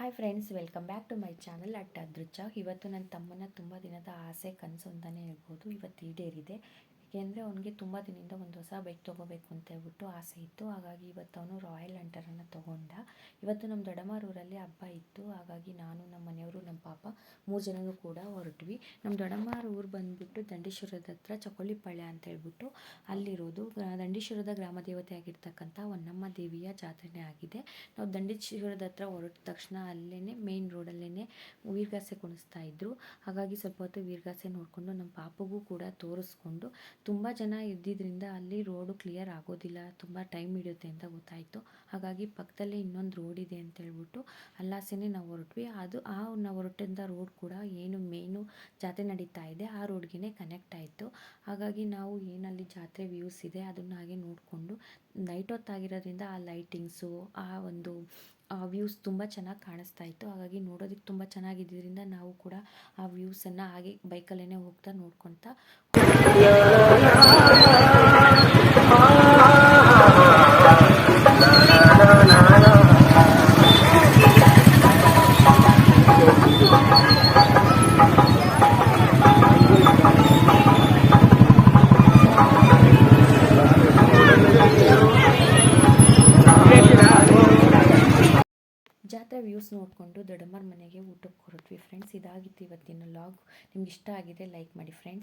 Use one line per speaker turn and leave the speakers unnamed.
Hi friends, welcome back to my channel at ಅದೃಚ್ಚ. ಇವತ್ತು ನನ್ನ ತಮ್ಮನ ತುಂಬ ದಿನದ ಆಸೆ ಕನಸು ಅಂತಲೇ ಹೇಳ್ಬೋದು. ಇವತ್ತು ಈಡೇರಿದೆ. ಏಕೆಂದರೆ ಅವನಿಗೆ ತುಂಬ ದಿನದಿಂದ ಒಂದು ಹೊಸ ಬೈಕ್ ತೊಗೋಬೇಕು ಅಂತ ಹೇಳ್ಬಿಟ್ಟು ಆಸೆ ಇತ್ತು. ಹಾಗಾಗಿ ಇವತ್ತು ಅವನು ರಾಯಲ್ ಎಂಟರನ್ನು ತೊಗೊಂಡ. ಇವತ್ತು ನಮ್ಮ ದೊಡ್ಡಮ್ಮರೂರಲ್ಲಿ ಹಬ್ಬ ಇತ್ತು. ಹಾಗಾಗಿ ನಾನು, ನಮ್ಮ ಮನೆಯವರು, ನಮ್ಮ ಪಾಪ 3 ಜನನೂ ಕೂಡ ಹೊರಟ್ವಿ. ನಮ್ಮ ದೊಡ್ಡಮ್ಮರ ಊರು ಬಂದುಬಿಟ್ಟು ದಂಡೇಶ್ವರದ ಹತ್ರ ಚಕೊಳ್ಳಿಪಾಳ್ಯ ಅಂತ ಹೇಳ್ಬಿಟ್ಟು ಅಲ್ಲಿರೋದು. ದಂಡೇಶ್ವರದ ಗ್ರಾಮ ದೇವತೆ ಆಗಿರ್ತಕ್ಕಂಥ ಹೊನ್ನಮ್ಮ ದೇವಿಯ ಜಾತ್ರೆನೇ ಆಗಿದೆ. ನಾವು ದಂಡೇಶ್ವರದ ಹತ್ರ ಹೊರಟ ತಕ್ಷಣ ಅಲ್ಲೇ ಮೇನ್ ರೋಡಲ್ಲೇ ವೀರಗಾಸೆ ಕುಣಿಸ್ತಾ ಇದ್ರು. ಹಾಗಾಗಿ ಸ್ವಲ್ಪ ಹೊತ್ತು ವೀರಗಾಸೆ ನೋಡಿಕೊಂಡು ನಮ್ಮ ಪಾಪಗೂ ಕೂಡ ತೋರಿಸ್ಕೊಂಡು, ತುಂಬ ಜನ ಇದ್ದಿದ್ದರಿಂದ ಅಲ್ಲಿ ರೋಡು ಕ್ಲಿಯರ್ ಆಗೋದಿಲ್ಲ, ತುಂಬ ಟೈಮ್ ಹಿಡಿಯುತ್ತೆ ಅಂತ ಗೊತ್ತಾಯಿತು. ಹಾಗಾಗಿ ಪಕ್ಕದಲ್ಲೇ ಇನ್ನೊಂದು ರೋಡ್ ಇದೆ ಅಂತ ಹೇಳ್ಬಿಟ್ಟು ಅಲ್ಲಾಸೆನೇ ನಾವು ಹೊರಟ್ವಿ. ನಾವು ಹೊರಟಿದ್ದ ರೋಡ್ ಕೂಡ ಏನು ಮೇನು ಜಾತ್ರೆ ನಡೀತಾ ಇದೆ ಆ ರೋಡ್ಗೆ ಕನೆಕ್ಟ್ ಆಯಿತು. ಹಾಗಾಗಿ ನಾವು ಏನಲ್ಲಿ ಜಾತ್ರೆ ವ್ಯೂಸ್ ಇದೆ ಅದನ್ನು ಹಾಗೆ ನೋಡಿಕೊಂಡು, ನೈಟ್ ಹೊತ್ತಾಗಿರೋದ್ರಿಂದ ಆ ಲೈಟಿಂಗ್ಸು, ಆ ಒಂದು ವ್ಯೂಸ್ ತುಂಬ ಚೆನ್ನಾಗಿ ಕಾಣಿಸ್ತಾ ಇತ್ತು. ಹಾಗಾಗಿ ನೋಡೋದಕ್ಕೆ ತುಂಬ ಚೆನ್ನಾಗಿದ್ದರಿಂದ ನಾವು ಕೂಡ ಆ ವ್ಯೂಸನ್ನು ಹಾಗೆ ಬೈಕಲ್ಲೇ ಹೋಗ್ತಾ ನೋಡ್ಕೊತಾ ಜಾತ್ರೆ ವ್ಯೂಸ್ ನೋಡಿಕೊಂಡು ದೊಡ್ಡಮ್ಮರ ಮನೆಗೆ ಊಟಕ್ಕೆ ಹೊರಟ್ವಿ ಫ್ರೆಂಡ್ಸ್. ಇದಾಗಿತ್ತು ಇವತ್ತಿನ ಲಾಗ್. ನಿಮ್ಗೆ ಇಷ್ಟ ಆಗಿದೆ ಲೈಕ್ ಮಾಡಿ ಫ್ರೆಂಡ್ಸ್.